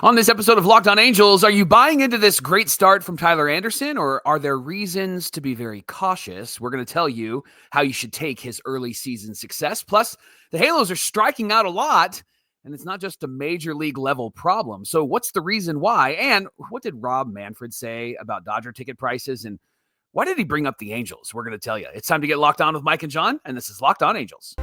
On this episode of Locked On Angels, are you buying into this great start from Tyler Anderson, or are there reasons to be very cautious? We're going to tell you how you should take his early season success. Plus, the Halos are striking out a lot, and it's not just a major league level problem. So what's the reason why? And what did Rob Manfred say about Dodger ticket prices? And why did he bring up the Angels? We're going to tell you. It's time to get locked on with Mike and John, and this is Locked On Angels.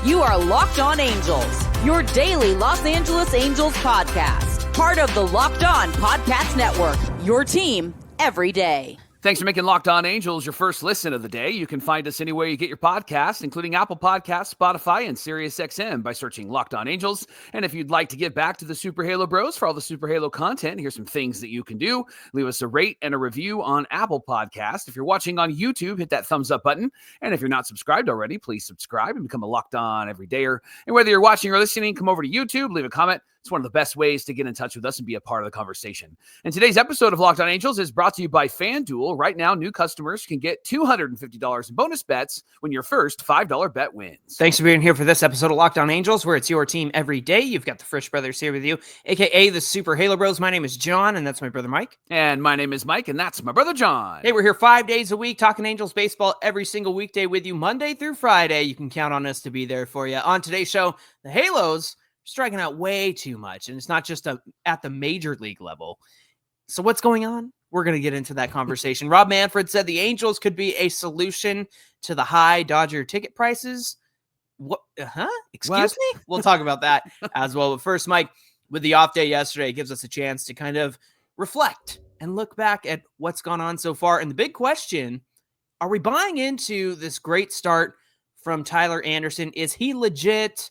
You are Locked On Angels, your daily Los Angeles Angels podcast. Part of the Locked On Podcast Network, your team every day. Thanks for making Locked On Angels your first listen of the day. You can find us anywhere you get your podcasts, including Apple Podcasts, Spotify, and SiriusXM by searching Locked On Angels. And if you'd like to give back to the Super Halo Bros for all the Super Halo content, here's some things that you can do. Leave us a rate and a review on Apple Podcasts. If you're watching on YouTube, hit that thumbs up button. And if you're not subscribed already, please subscribe and become a Locked On Everydayer. And whether you're watching or listening, come over to YouTube, leave a comment. It's one of the best ways to get in touch with us and be a part of the conversation. And today's episode of Locked On Angels is brought to you by FanDuel. Right now, new customers can get $250 in bonus bets when your first $5 bet wins. Thanks for being here for this episode of Locked On Angels, where it's your team every day. You've got the Frisch Brothers here with you, a.k.a. the Super Halo Bros. My name is John, and that's my brother Mike. And my name is Mike, and that's my brother John. Hey, we're here 5 days a week talking Angels baseball every single weekday with you, Monday through Friday. You can count on us to be there for you. On today's show, the Halos striking out way too much, and it's not just at the major league level. So what's going on? We're going to get into that conversation. Rob Manfred said the Angels could be a solution to the high Dodger ticket prices. What? Excuse me? We'll talk about that as well. But first, Mike, with the off day yesterday, it gives us a chance to kind of reflect and look back at what's gone on so far. And the big question, are we buying into this great start from Tyler Anderson? Is he legit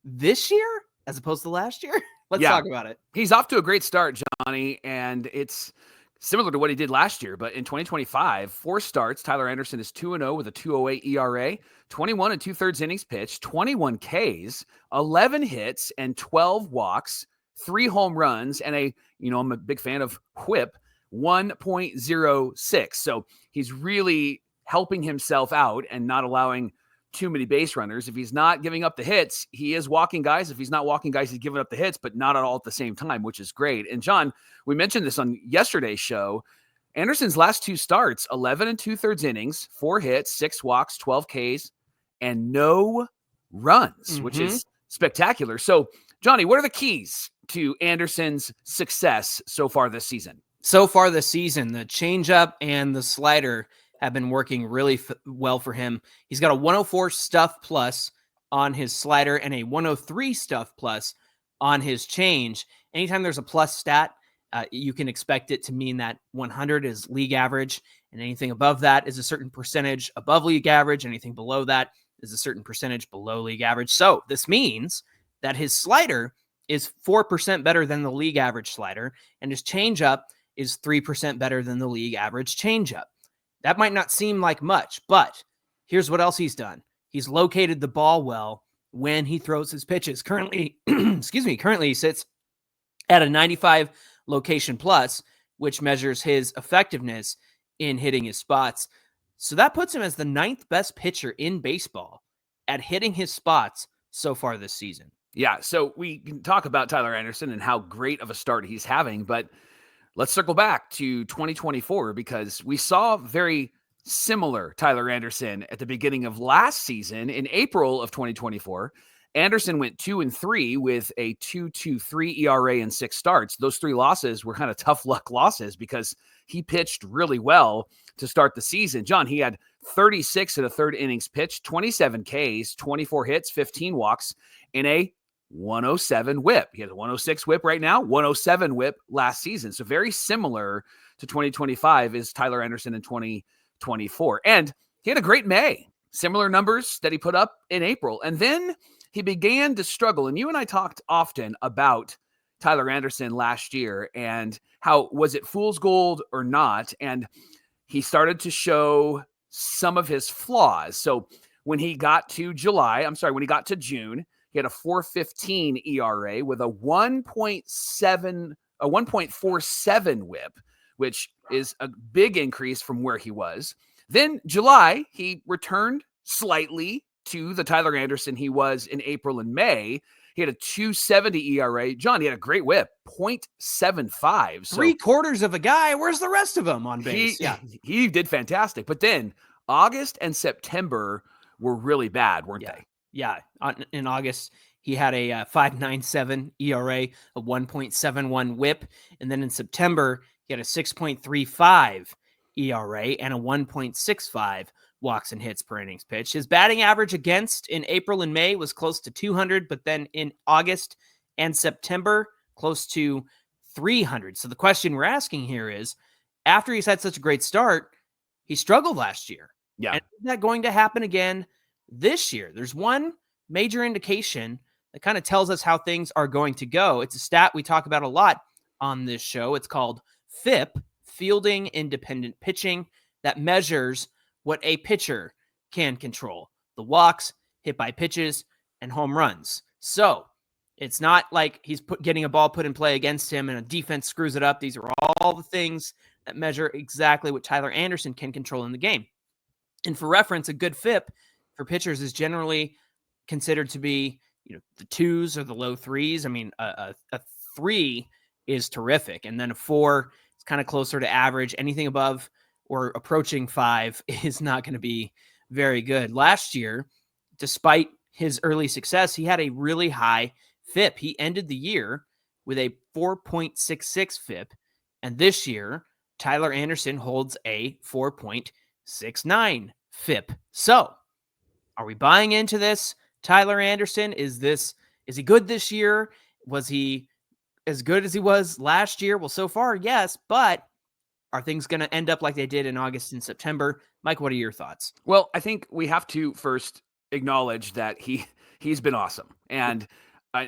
this year as opposed to last year? Let's talk about it. He's off to a great start, Johnny, and it's similar to what he did last year. But in 2025, 4 starts, Tyler Anderson is 2-0 with a 2.08 ERA, 21 and 2/3 innings pitched, 21 Ks, 11 hits, and 12 walks, 3 home runs, and I'm a big fan of whip, 1.06. So he's really helping himself out and not allowing too many base runners. If he's not giving up the hits, he is walking guys. If he's not walking guys, he's giving up the hits, but not at all at the same time, which is great. And John, we mentioned this on yesterday's show. Anderson's last 2 starts, 11 and 2/3 innings, 4 hits, 6 walks, 12 Ks, and no runs, which is spectacular. So, Johnny, what are the keys to Anderson's success so far this season? So far this season, the changeup and the slider have been working really well for him. He's got a 104 stuff plus on his slider and a 103 stuff plus on his change. Anytime there's a plus stat, you can expect it to mean that 100 is league average, and anything above that is a certain percentage above league average. Anything below that is a certain percentage below league average. So this means that his slider is 4% better than the league average slider, and his changeup is 3% better than the league average changeup. That might not seem like much, but here's what else he's done. He's located the ball well when he throws his pitches. Currently, currently he sits at a 95 location plus, which measures his effectiveness in hitting his spots. So that puts him as the 9th best pitcher in baseball at hitting his spots so far this season. Yeah, so we can talk about Tyler Anderson and how great of a start he's having, but let's circle back to 2024 because we saw very similar Tyler Anderson at the beginning of last season. In April of 2024, Anderson went 2-3 with a 2.23 ERA and 6 starts. Those 3 losses were kind of tough luck losses because he pitched really well to start the season. John, he had 36 and a third innings pitched, 27 Ks, 24 hits, 15 walks, in a 107 whip. He has a 106 whip right now, 107 whip last season. So very similar to 2025 is Tyler Anderson in 2024. And he had a great May, similar numbers that he put up in April. And then he began to struggle. And you and I talked often about Tyler Anderson last year and how, was it fool's gold or not? And he started to show some of his flaws. So when he got to June, he had a 4.15 ERA with a 1.47 whip, which is a big increase from where he was. Then July, he returned slightly to the Tyler Anderson he was in April and May. He had a 2.70 ERA. John, he had a great whip, 0.75. So 3/4 of a guy. Where's the rest of them on base? He did fantastic. But then August and September were really bad, weren't they? Yeah. In August, he had a 5.97 ERA, a 1.71 whip. And then in September, he had a 6.35 ERA and a 1.65 walks and hits per innings pitched. His batting average against in April and May was close to 200, but then in August and September, close to 300. So the question we're asking here is, after he's had such a great start, he struggled last year. Yeah. And is that going to happen again this year? There's one major indication that kind of tells us how things are going to go. It's a stat we talk about a lot on this show. It's called FIP, Fielding Independent Pitching, that measures what a pitcher can control: the walks, hit by pitches, and home runs. So it's not like he's getting a ball put in play against him and a defense screws it up. These are all the things that measure exactly what Tyler Anderson can control in the game. And for reference, a good FIP for pitchers is generally considered to be, the 2s or the low 3s. I mean, a 3 is terrific. And then a 4 is kind of closer to average. Anything above or approaching 5 is not going to be very good. Last year, despite his early success, he had a really high FIP. He ended the year with a 4.66 FIP. And this year, Tyler Anderson holds a 4.69 FIP. So, are we buying into this? Tyler Anderson, is he good this year? Was he as good as he was last year? Well, so far, yes, but are things going to end up like they did in August and September? Mike, what are your thoughts? Well, I think we have to first acknowledge that he's been awesome, and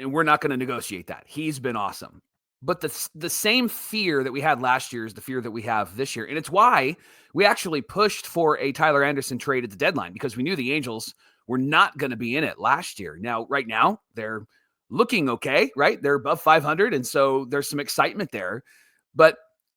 we're not going to negotiate that. He's been awesome. But the same fear that we had last year is the fear that we have this year. And it's why we actually pushed for a Tyler Anderson trade at the deadline, because we knew the Angels were not going to be in it last year. Now, right now, they're looking okay, right? They're above 500, and so there's some excitement there. But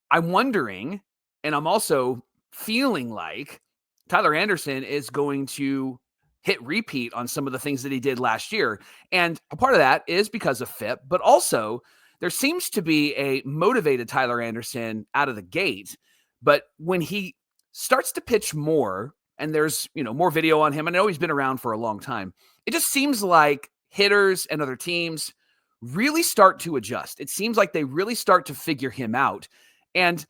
I'm wondering, and I'm also feeling like Tyler Anderson is going to hit repeat on some of the things that he did last year. And a part of that is because of FIP, but also there seems to be a motivated Tyler Anderson out of the gate. But when he starts to pitch more, and there's, more video on him, I know he's been around for a long time, it just seems like hitters and other teams really start to adjust. It seems like they really start to figure him out. And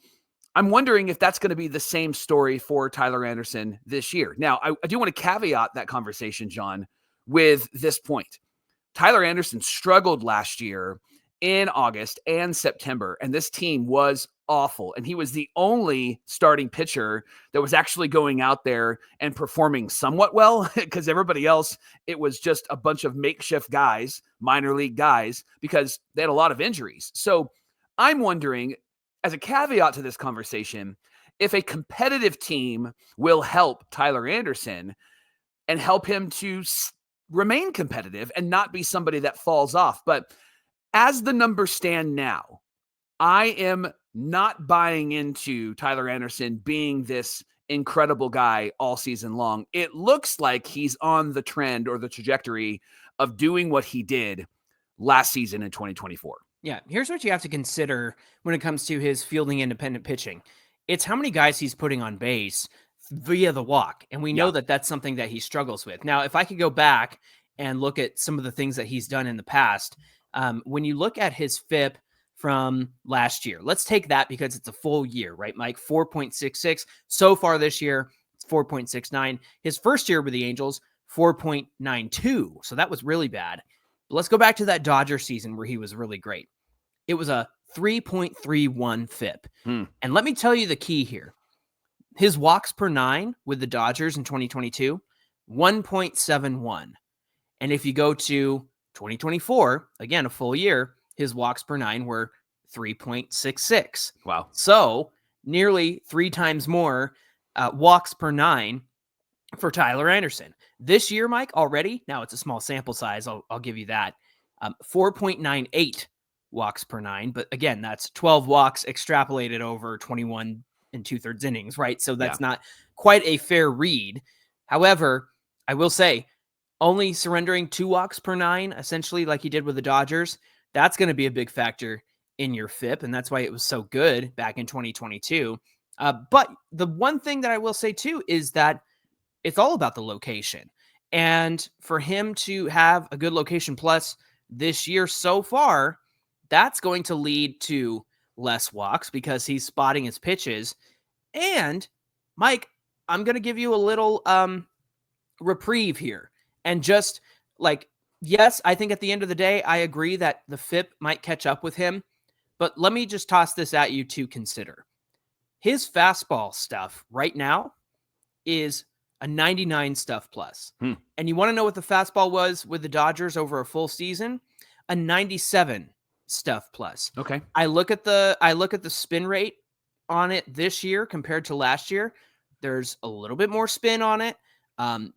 I'm wondering if that's going to be the same story for Tyler Anderson this year. Now, I do want to caveat that conversation, John, with this point. Tyler Anderson struggled last year in August and September, and this team was awful. And he was the only starting pitcher that was actually going out there and performing somewhat well, because everybody else, it was just a bunch of makeshift guys, minor league guys, because they had a lot of injuries. So I'm wondering, as a caveat to this conversation, if a competitive team will help Tyler Anderson and help him to remain competitive and not be somebody that falls off. But as the numbers stand now, I am not buying into Tyler Anderson being this incredible guy all season long. It looks like he's on the trend or the trajectory of doing what he did last season in 2024. Yeah, here's what you have to consider when it comes to his fielding independent pitching. It's how many guys he's putting on base via the walk. And we know that that's something that he struggles with. Now, if I could go back and look at some of the things that he's done in the past, when you look at his FIP from last year, let's take that because it's a full year, right, Mike? 4.66. So far this year, it's 4.69. His first year with the Angels, 4.92. So that was really bad. But let's go back to that Dodger season where he was really great. It was a 3.31 FIP. And let me tell you the key here. His walks per 9 with the Dodgers in 2022, 1.71. And if you go to 2024, again, a full year, his walks per 9 were 3.66. Wow. So nearly 3 times more walks per 9 for Tyler Anderson. This year, Mike, already, now it's a small sample size, I'll give you that, 4.98 walks per 9. But again, that's 12 walks extrapolated over 21 and 2/3 innings, right? So that's not quite a fair read. However, I will say, only surrendering 2 walks per 9, essentially like he did with the Dodgers, that's going to be a big factor in your FIP, and that's why it was so good back in 2022. But the one thing that I will say too is that it's all about the location. And for him to have a good location plus this year so far, that's going to lead to less walks because he's spotting his pitches. And Mike, I'm going to give you a little reprieve here. And just like, yes, I think at the end of the day, I agree that the FIP might catch up with him. But let me just toss this at you to consider. His fastball stuff right now is a 99 stuff plus. And you want to know what the fastball was with the Dodgers over a full season? A 97 stuff plus. Okay. I look at the spin rate on it this year compared to last year. There's a little bit more spin on it.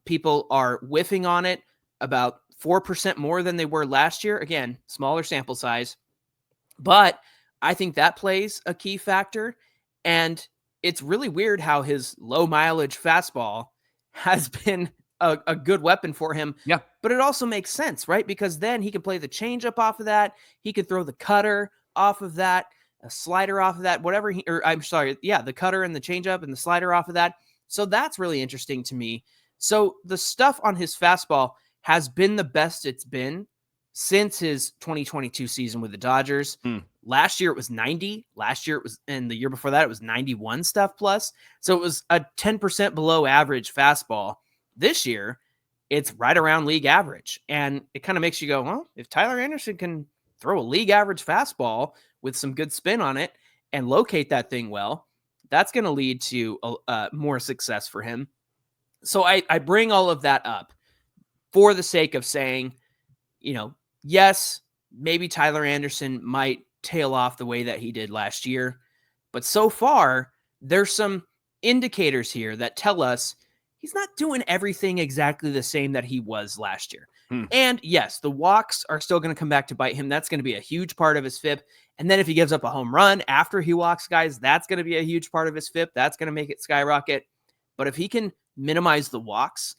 People are whiffing on it about 4% more than they were last year. Again, smaller sample size. But I think that plays a key factor. And it's really weird how his low mileage fastball has been a good weapon for him. Yeah. But it also makes sense, right? Because then he can play the changeup off of that. He could throw the cutter off of that, a slider off of that, the cutter and the changeup and the slider off of that. So that's really interesting to me. So the stuff on his fastball has been the best it's been since his 2022 season with the Dodgers. Last year it was 90. Last year it was, and the year before that it was 91 stuff plus. So it was a 10% below average fastball. This year it's right around league average. And it kind of makes you go, well, if Tyler Anderson can throw a league average fastball with some good spin on it and locate that thing well, that's going to lead to more success for him. So I bring all of that up for the sake of saying, yes, maybe Tyler Anderson might tail off the way that he did last year. But so far, there's some indicators here that tell us he's not doing everything exactly the same that he was last year. And yes, the walks are still going to come back to bite him. That's going to be a huge part of his FIP. And then if he gives up a home run after he walks guys, that's going to be a huge part of his FIP. That's going to make it skyrocket. But if he can minimize the walks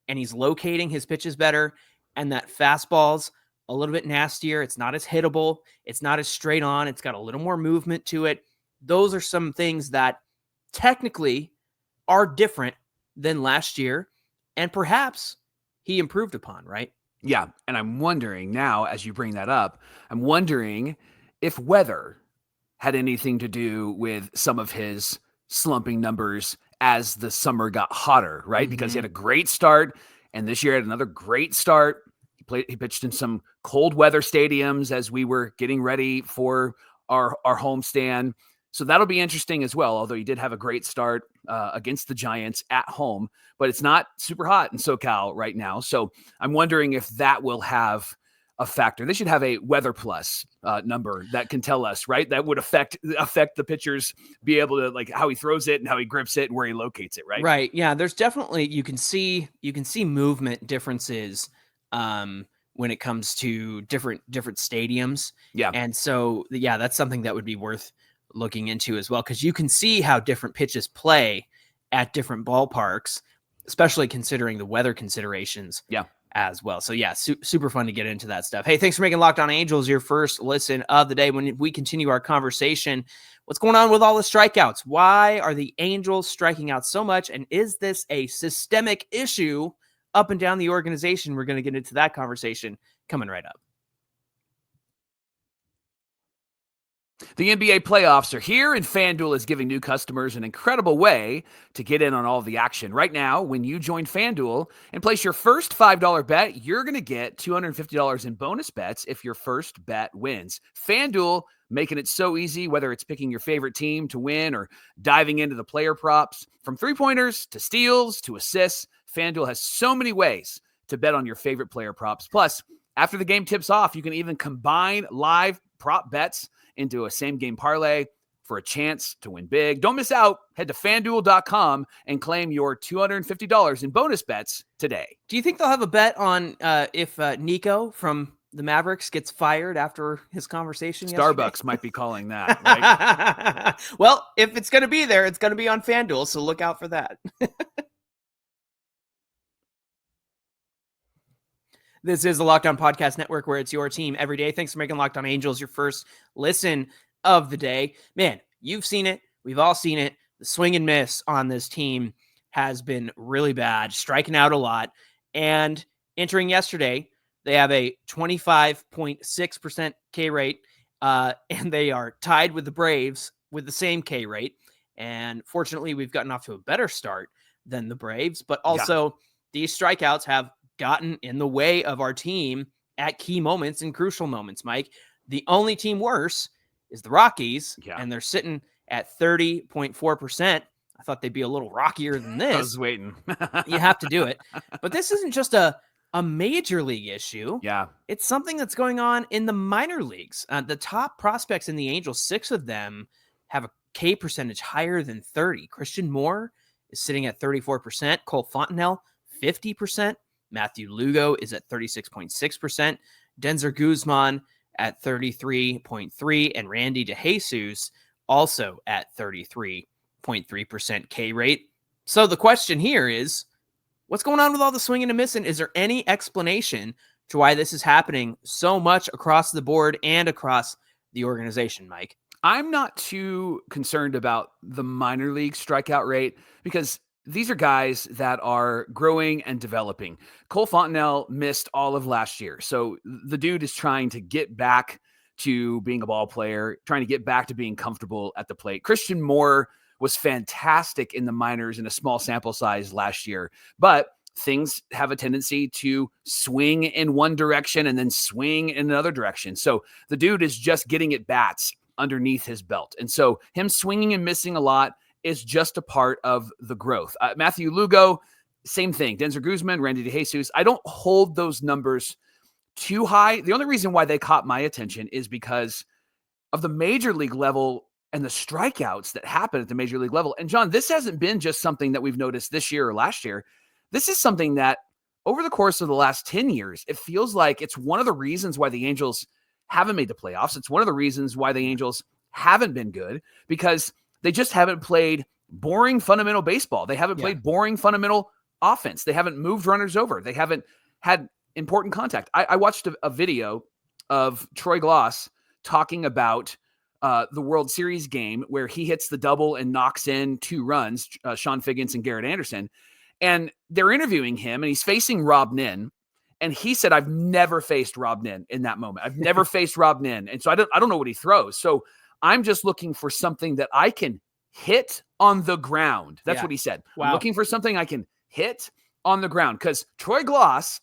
and he's locating his pitches better and that fastball's a little bit nastier, it's not as hittable, it's not as straight on, it's got a little more movement to it. Those are some things that technically are different than last year and perhaps he improved upon, right? Yeah. And I'm wondering now, as you bring that up, I'm wondering if weather had anything to do with some of his slumping numbers as the summer got hotter, right? Because he had a great start, and this year had another great start. He pitched in some cold weather stadiums as we were getting ready for our homestand. So that'll be interesting as well, although he did have a great start against the Giants at home, but it's not super hot in SoCal right now. So I'm wondering if that will have a factor. They should have a weather plus number that can tell us, right? That would affect the pitcher's be able to, like, how he throws it and how he grips it and where he locates it, right? Right. Yeah. There's definitely, you can see movement differences when it comes to different stadiums. Yeah. And so, yeah, that's something that would be worth looking into as well, because you can see how different pitches play at different ballparks, especially considering the weather considerations. Yeah. As well. So yeah, super fun to get into that stuff. Hey, thanks for making Locked On Angels your first listen of the day. When we continue our conversation, what's going on with all the strikeouts? Why are the Angels striking out so much? And is this a systemic issue up and down the organization? We're going to get into that conversation coming right up. The NBA playoffs are here, and FanDuel is giving new customers an incredible way to get in on all of the action. Right now, when you join FanDuel and place your first $5 bet, you're going to get $250 in bonus bets if your first bet wins. FanDuel, making it so easy, whether it's picking your favorite team to win or diving into the player props. From three-pointers to steals to assists, FanDuel has so many ways to bet on your favorite player props. Plus, after the game tips off, you can even combine live prop bets into a same-game parlay for a chance to win big. Don't miss out. Head to FanDuel.com and claim your $250 in bonus bets today. Do you think they'll have a bet on if Nico from the Mavericks gets fired after his conversation Starbucks yesterday? might be calling that, right? Well, if it's going to be there, it's going to be on FanDuel, so look out for that. This is the Locked On Podcast Network, where it's your team every day. Thanks for making Locked On Angels your first listen of the day. Man, you've seen it. We've all seen it. The swing and miss on this team has been really bad, striking out a lot. And entering yesterday, they have a 25.6% K rate, and they are tied with the Braves with the same K rate. And fortunately, we've gotten off to a better start than the Braves, but also these strikeouts have gotten in the way of our team at key moments and crucial moments, Mike. The only team worse is the Rockies, and they're sitting at 30.4%. I thought they'd be a little rockier than this. I was waiting. You have to do it. But this isn't just a major league issue. Yeah. It's something that's going on in the minor leagues. The top prospects in the Angels, 6 of them have a K percentage higher than 30. Christian Moore is sitting at 34%. Cole Fontenelle, 50%. Matthew Lugo is at 36.6%. Denzer Guzman at 33.3%. And Randy DeJesus also at 33.3% K rate. So the question here is, what's going on with all the swinging and missing? Is there any explanation to why this is happening so much across the board and across the organization, Mike? I'm not too concerned about the minor league strikeout rate because these are guys that are growing and developing. Cole Fontenelle missed all of last year. So the dude is trying to get back to being a ball player, trying to get back to being comfortable at the plate. Christian Moore was fantastic in the minors in a small sample size last year, but things have a tendency to swing in one direction and then swing in another direction. So the dude is just getting at bats underneath his belt. And so him swinging and missing a lot is just a part of the growth. Matthew Lugo, same thing. Denzer Guzman, Randy DeJesus. I don't hold those numbers too high. The only reason why they caught my attention is because of the major league level and the strikeouts that happen at the major league level. And John, this hasn't been just something that we've noticed this year or last year. This is something that over the course of the last 10 years, it feels like it's one of the reasons why the Angels haven't made the playoffs. It's one of the reasons why the Angels haven't been good, because they just haven't played boring fundamental baseball. They haven't played boring fundamental offense. They haven't moved runners over. They haven't had important contact. I watched a video of Troy Gloss talking about the World Series game where he hits the double and knocks in 2 runs, Sean Figgins and Garrett Anderson. And they're interviewing him, and he's facing Rob Nin. And he said, I've never faced Rob Nin in that moment. I've never faced Rob Nin. And so I don't know what he throws. So I'm just looking for something that I can hit on the ground. That's what he said. Wow. I'm looking for something I can hit on the ground. Because Troy Gloss,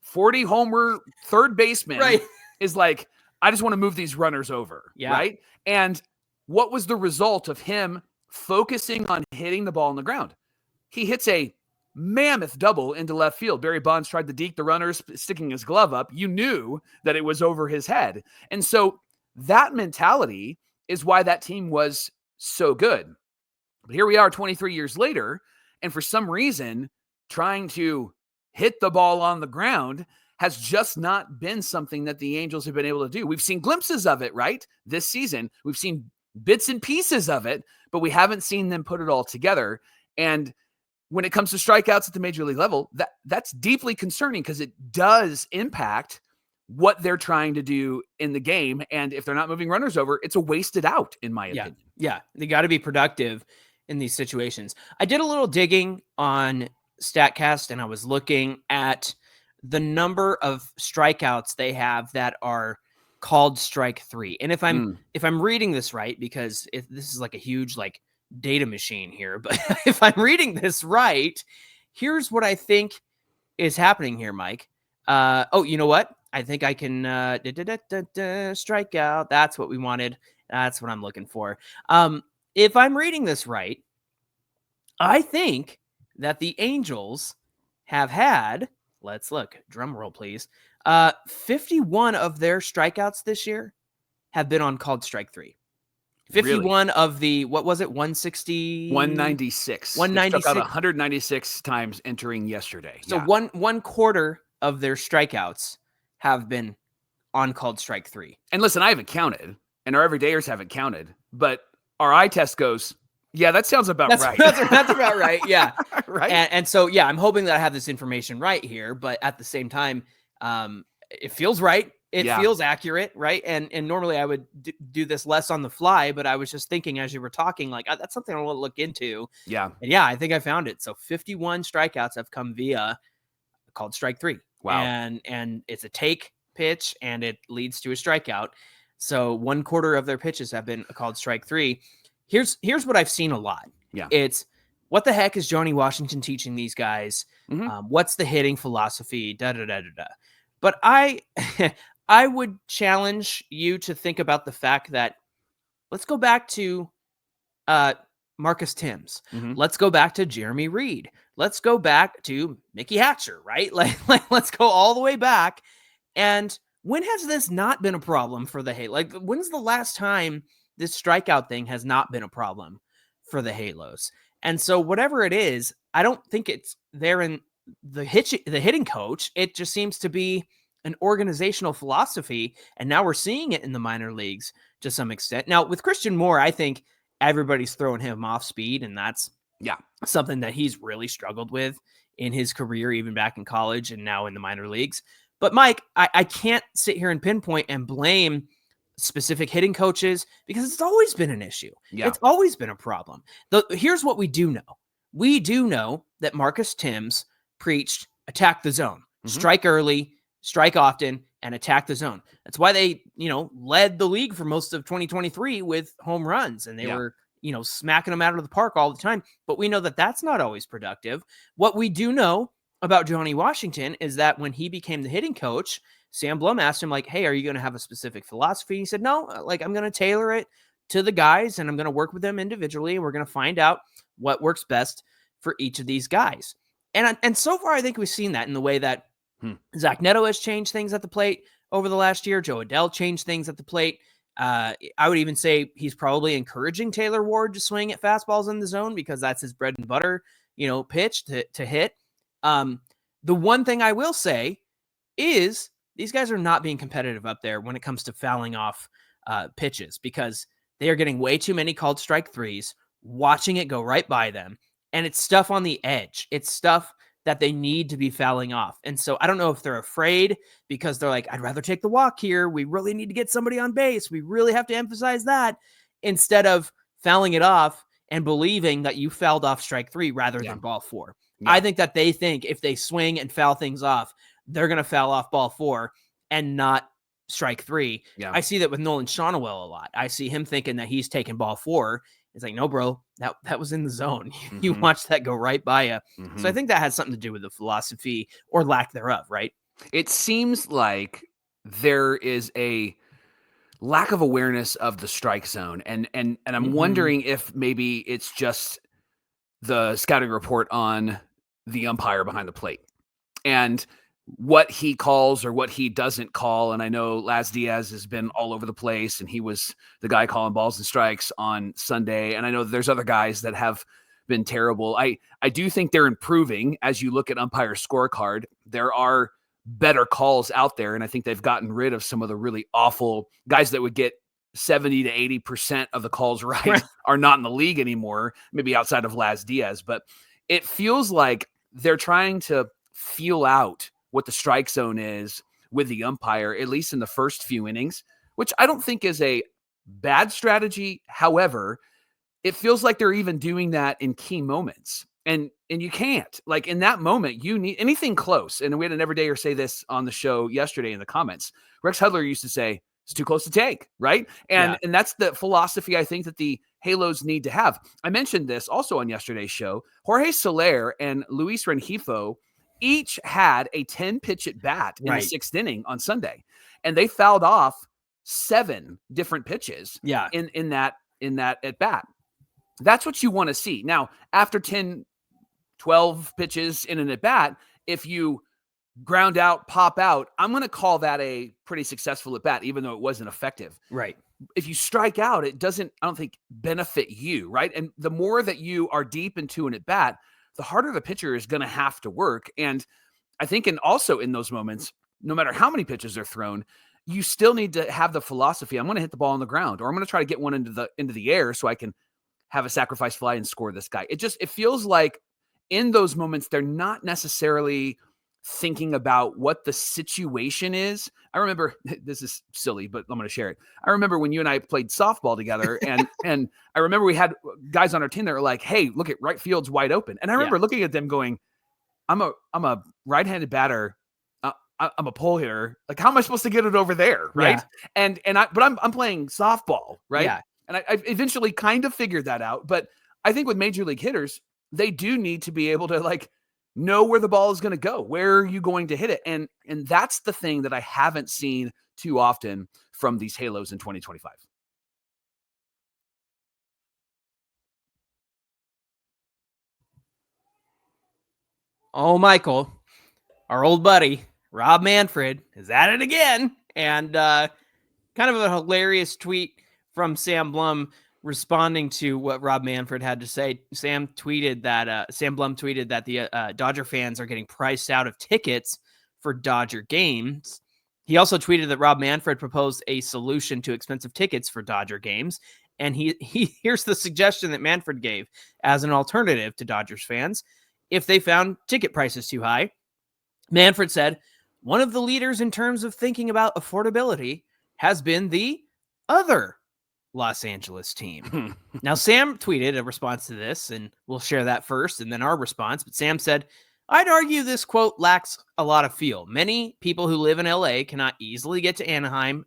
40 homer third baseman, is like, I just want to move these runners over. Right. And what was the result of him focusing on hitting the ball on the ground? He hits a mammoth double into left field. Barry Bonds tried to deke the runners, sticking his glove up. You knew that it was over his head. And so that mentality is why that team was so good. But here we are 23 years later, and for some reason, trying to hit the ball on the ground has just not been something that the Angels have been able to do. We've seen glimpses of it, right? This season, we've seen bits and pieces of it, but we haven't seen them put it all together. And when it comes to strikeouts at the major league level, that's deeply concerning because it does impact what they're trying to do in the game. And if they're not moving runners over, it's a wasted out, in my opinion. Yeah, they got to be productive in these situations. I did a little digging on StatCast, and I was looking at the number of strikeouts they have that are called strike 3. And if I'm reading this right, because this is like a huge data machine here, but if I'm reading this right, here's what I think is happening here, Mike. You know what? I think I can strike out. That's what we wanted. That's what I'm looking for. If I'm reading this right, I think that the Angels have had, let's look, drum roll, please. 51 of their strikeouts this year have been on called strike 3. 51 of the, what was it, 160? 196. 196. They struck out 196 times entering yesterday. So one quarter of their strikeouts have been on called strike 3. And listen, I haven't counted, and our everydayers haven't counted, but our eye test goes, yeah, that sounds about right. That's about right, yeah. Right? And so, yeah, I'm hoping that I have this information right here, but at the same time, It feels right. It Yeah. feels accurate, right? And normally I would do this less on the fly, but I was just thinking as you were talking, like, that's something I want to look into. Yeah. And yeah, I think I found it. So 51 strikeouts have come via called strike three. Wow. And it's a take pitch and it leads to a strikeout. So 1/4 of their pitches have been called strike three. Here's what I've seen a lot. Yeah. It's what the heck is Johnny Washington teaching these guys? Mhm. What's the hitting philosophy? Da da da da da. But I I would challenge you to think about the fact that let's go back to Marcus Timms. Mhm. Let's go back to Jeremy Reed. Let's go back to Mickey Hatcher, right? Like let's go all the way back. And when has this not been a problem for the Halos? Like, when's the last time this strikeout thing has not been a problem for the Halos? And so, whatever it is, I don't think it's there in the hitting coach. It just seems to be an organizational philosophy, and now we're seeing it in the minor leagues to some extent. Now, with Christian Moore, I think everybody's throwing him off speed, and that's Yeah. something that he's really struggled with in his career, even back in college and now in the minor leagues. But Mike, I can't sit here and pinpoint and blame specific hitting coaches because it's always been an issue. Yeah. It's always been a problem. Here's what we do know. We do know that Marcus Timms preached attack the zone, strike early, strike often, and attack the zone. That's why they, led the league for most of 2023 with home runs, and they were, smacking them out of the park all the time. But we know that that's not always productive. What we do know about Johnny Washington is that when he became the hitting coach, Sam Blum asked him, like, hey, are you going to have a specific philosophy? He said, no, like, I'm going to tailor it to the guys and I'm going to work with them individually. And we're going to find out what works best for each of these guys. And so far, I think we've seen that in the way that Zach Neto has changed things at the plate over the last year. Joe Adell changed things at the plate. I would even say he's probably encouraging Taylor Ward to swing at fastballs in the zone because that's his bread and butter, pitch to hit. The one thing I will say is these guys are not being competitive up there when it comes to fouling off pitches because they are getting way too many called strike threes, watching it go right by them. And it's stuff on the edge. It's stuff that they need to be fouling off. And so I don't know if they're afraid because they're like, I'd rather take the walk here. We really need to get somebody on base. We really have to emphasize that instead of fouling it off and believing that you fouled off strike three rather than ball four. Yeah. I think that they think if they swing and foul things off, they're going to foul off ball four and not strike three. Yeah. I see that with Nolan Shonowell a lot. I see him thinking that he's taking ball four. It's like, no, bro, that was in the zone. You watched that go right by you. So I think that has something to do with the philosophy or lack thereof, right? It seems like there is a lack of awareness of the strike zone. And I'm wondering if maybe it's just the scouting report on the umpire behind the plate and what he calls or what he doesn't call. And I know Laz Diaz has been all over the place and he was the guy calling balls and strikes on Sunday. And I know there's other guys that have been terrible. I do think they're improving as you look at umpire scorecard. There are better calls out there. And I think they've gotten rid of some of the really awful guys that would get 70 to 80% of the calls right are not in the league anymore, maybe outside of Laz Diaz. But it feels like they're trying to feel out what the strike zone is with the umpire, at least in the first few innings, which I don't think is a bad strategy. However, it feels like they're even doing that in key moments. And you can't. Like in that moment, you need anything close. And we had an everydayer say this on the show yesterday in the comments. Rex Hudler used to say, it's too close to take, right? And that's the philosophy I think that the Halos need to have. I mentioned this also on yesterday's show. Jorge Soler and Luis Rengifo each had a 10-pitch at bat in the sixth inning on Sunday, and they fouled off 7 different pitches in that at bat. That's what you want to see. Now, after 10, 12 pitches in an at bat, if you ground out, pop out, I'm going to call that a pretty successful at bat, even though it wasn't effective. Right. If you strike out, it doesn't, I don't think, benefit you, right? And the more that you are deep into an at bat, the harder the pitcher is going to have to work. And I think, and also in those moments, no matter how many pitches are thrown, you still need to have the philosophy. I'm going to hit the ball on the ground, or I'm going to try to get one into the air so I can have a sacrifice fly and score this guy. It feels like in those moments, they're not necessarily thinking about what the situation is. I remember, this is silly, but I'm going to share it. I remember when you and I played softball together, and I remember we had guys on our team that were like, "Hey, look at right field's wide open." And I remember looking at them going, I'm a right-handed batter. I'm a pole hitter. Like, how am I supposed to get it over there? Right. Yeah. But I'm playing softball. Right. Yeah. And I eventually kind of figured that out. But I think with major league hitters, they do need to be able to like know where the ball is going to go. Where are you going to hit it? And that's the thing that I haven't seen too often from these Halos in 2025. Oh, Michael, our old buddy, Rob Manfred, is at it again. And kind of a hilarious tweet from Sam Blum responding to what Rob Manfred had to say. Sam Blum tweeted that the Dodger fans are getting priced out of tickets for Dodger games. He also tweeted that Rob Manfred proposed a solution to expensive tickets for Dodger games. And here's the suggestion that Manfred gave as an alternative to Dodgers fans if they found ticket prices too high. Manfred said, one of the leaders in terms of thinking about affordability has been the other Los Angeles team. Now, Sam tweeted a response to this, and we'll share that first and then our response. But Sam said, I'd argue this quote lacks a lot of feel. Many people who live in LA cannot easily get to Anaheim,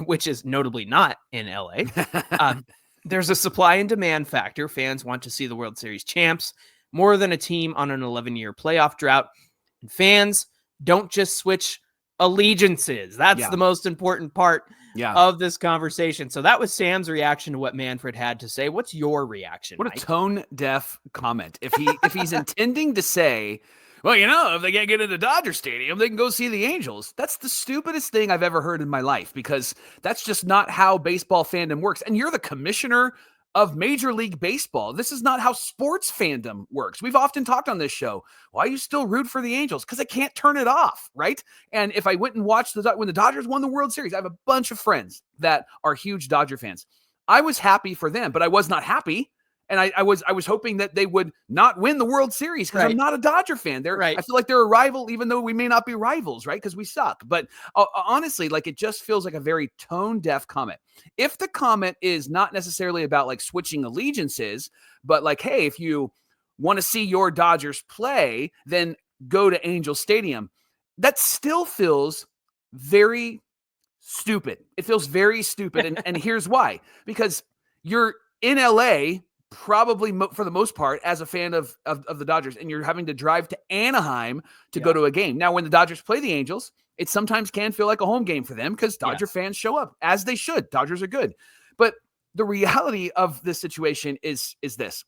which is notably not in LA. There's a supply and demand factor. Fans want to see the World Series champs more than a team on an 11-year playoff drought. And fans don't just switch allegiances. That's the most important part of this conversation. So that was Sam's reaction to what Manfred had to say. What's your reaction, What Mike? a tone-deaf comment. If he's intending to say, well, if they can't get into Dodger Stadium, they can go see the Angels. That's the stupidest thing I've ever heard in my life, because that's just not how baseball fandom works. And you're the commissioner of Major League Baseball. This is not how sports fandom works. We've often talked on this show. Why you still root for the Angels? Because I can't turn it off, right? And if I went and watched when the Dodgers won the World Series, I have a bunch of friends that are huge Dodger fans. I was happy for them, but I was not happy. And I was hoping that they would not win the World Series, because I'm not a Dodger fan. I feel like they're a rival, even though we may not be rivals, right? Because we suck. But honestly, like, it just feels like a very tone-deaf comment. If the comment is not necessarily about like switching allegiances, but like, hey, if you want to see your Dodgers play, then go to Angel Stadium. That still feels very stupid. It feels very stupid. And here's why. Because you're in LA, probably for the most part, as a fan of the Dodgers, and you're having to drive to Anaheim to go to a game. Now, when the Dodgers play the Angels, it sometimes can feel like a home game for them, because Dodger fans show up, as they should. Dodgers are good. But the reality of this situation is this.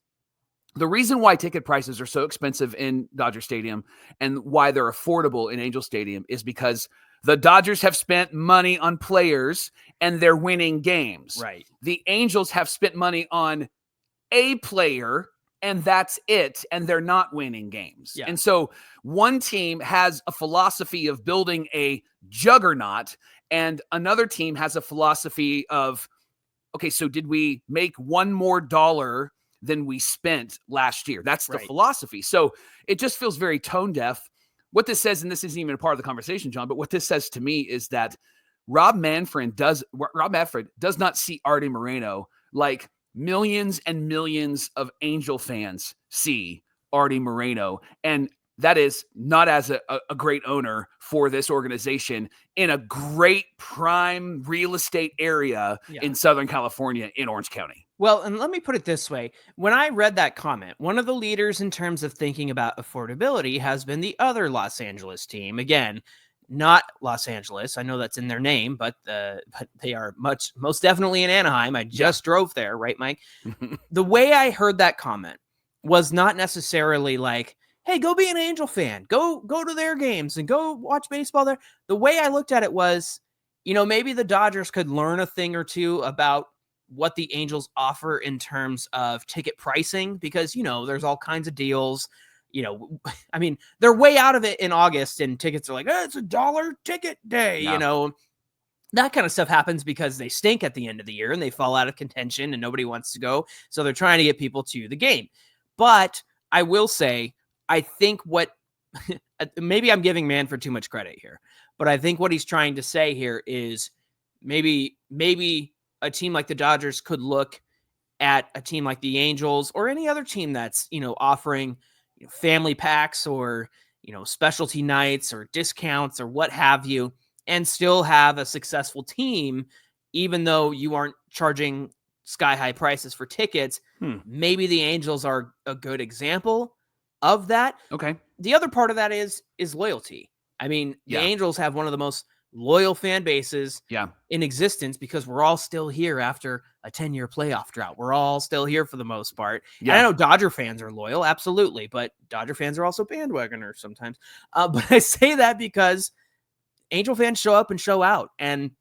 The reason why ticket prices are so expensive in Dodger Stadium and why they're affordable in Angel Stadium is because the Dodgers have spent money on players and they're winning games. Right. The Angels have spent money on a player, and that's it, and they're not winning games. Yeah. And so one team has a philosophy of building a juggernaut, and another team has a philosophy of, okay, so did we make one more dollar than we spent last year? That's the philosophy. So it just feels very tone deaf. What this says, and this isn't even a part of the conversation, John, but what this says to me is that Rob Manfred does not see Artie Moreno like millions and millions of Angel fans see Artie Moreno. And that is not as a great owner for this organization in a great prime real estate area in Southern California, in Orange County. Well, and let me put it this way. When I read that comment, one of the leaders in terms of thinking about affordability has been the other Los Angeles team. Again, not Los Angeles. I know that's in their name, but they are most definitely in Anaheim. I just drove there, right, Mike? The way I heard that comment was not necessarily like, hey, go be an Angel fan. Go to their games and go watch baseball there. The way I looked at it was, maybe the Dodgers could learn a thing or two about what the Angels offer in terms of ticket pricing, because, there's all kinds of deals. I mean, they're way out of it in August, and tickets are like, it's $1 ticket day, that kind of stuff happens because they stink at the end of the year and they fall out of contention and nobody wants to go. So they're trying to get people to the game. But I will say, I think what maybe I'm giving Manfred too much credit here, but I think what he's trying to say here is maybe a team like the Dodgers could look at a team like the Angels or any other team that's, offering family packs or, specialty nights or discounts or what have you, and still have a successful team, even though you aren't charging sky high prices for tickets. Maybe the Angels are a good example of that. Okay. The other part of that is loyalty. I mean, the Angels have one of the most loyal fan bases in existence because we're all still here after a 10-year playoff drought. We're all still here for the most part. And I know Dodger fans are loyal, absolutely, but Dodger fans are also bandwagoners sometimes. But I say that because Angel fans show up and show out. And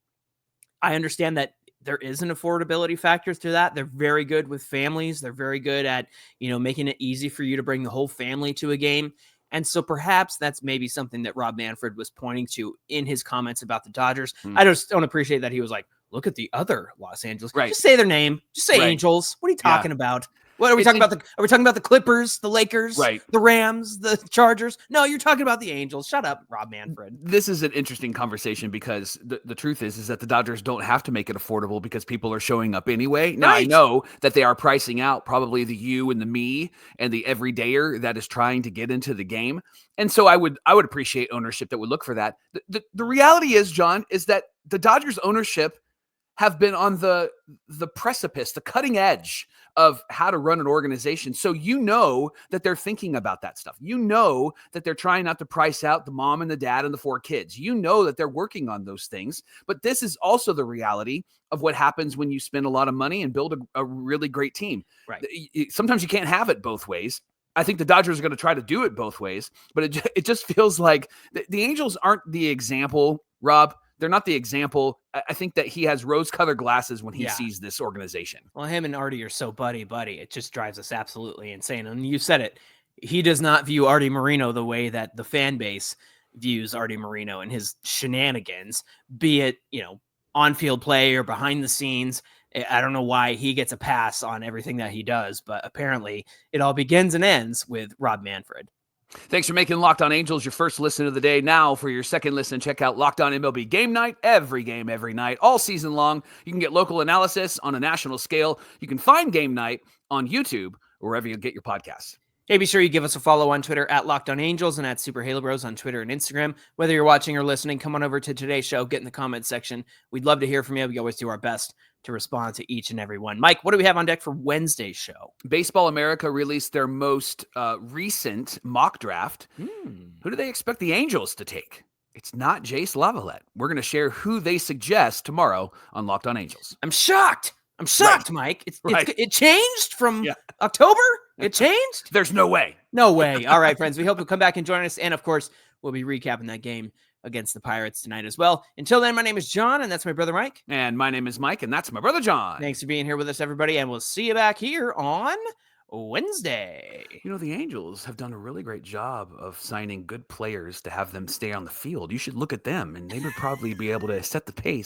I understand that there is an affordability factor to that. They're very good with families. They're very good at, making it easy for you to bring the whole family to a game. And so perhaps that's maybe something that Rob Manfred was pointing to in his comments about the Dodgers. I just don't appreciate that he was like, look at the other Los Angeles. Right. Just say their name. Just say Angels. What are you talking about? What are we talking about? Are we talking about the Clippers, the Lakers, the Rams, the Chargers? No, you're talking about the Angels. Shut up, Rob Manfred. This is an interesting conversation because the truth is that the Dodgers don't have to make it affordable because people are showing up anyway. Now, I know that they are pricing out probably the you and the me and the everydayer that is trying to get into the game. And so I would appreciate ownership that would look for that. The reality is, John, is that the Dodgers ownership have been on the precipice, the cutting edge of how to run an organization. So that they're thinking about that stuff. That they're trying not to price out the mom and the dad and the 4 kids. That they're working on those things. But this is also the reality of what happens when you spend a lot of money and build a really great team. Right. Sometimes you can't have it both ways. I think the Dodgers are going to try to do it both ways, but it just feels like the Angels aren't the example, Rob. They're not the example. I think that he has rose-colored glasses when he sees this organization. Well, him and Artie are so buddy. It just drives us absolutely insane. And you said it. He does not view Artie Moreno the way that the fan base views Artie Moreno and his shenanigans, be it, on-field play or behind the scenes. I don't know why he gets a pass on everything that he does, but apparently it all begins and ends with Rob Manfred. Thanks for making Locked On Angels your first listen of the day. Now, for your second listen, check out Locked On MLB Game Night. Every game, every night, all season long. You can get local analysis on a national scale. You can find Game Night on YouTube or wherever you get your podcasts. Hey, be sure you give us a follow on Twitter at Locked On Angels and at Super Halo Bros on Twitter and Instagram. Whether you're watching or listening, come on over to today's show. Get in the comments section. We'd love to hear from you. We always do our best to respond to each and every one. Mike, what do we have on deck for Wednesday's show? Baseball America released their most recent mock draft. Who do they expect the Angels to take? It's not Jace Lavalette. We're going to share who they suggest tomorrow on Locked On Angels. I'm shocked, Mike. It changed from October? It changed? There's no way. No way. All right, friends. We hope you'll come back and join us. And, of course, we'll be recapping that game against the Pirates tonight as well. Until then, my name is John, and that's my brother Mike. And my name is Mike, and that's my brother John. Thanks for being here with us, everybody, and we'll see you back here on Wednesday. The Angels have done a really great job of signing good players to have them stay on the field. You should look at them, and they would probably be able to set the pace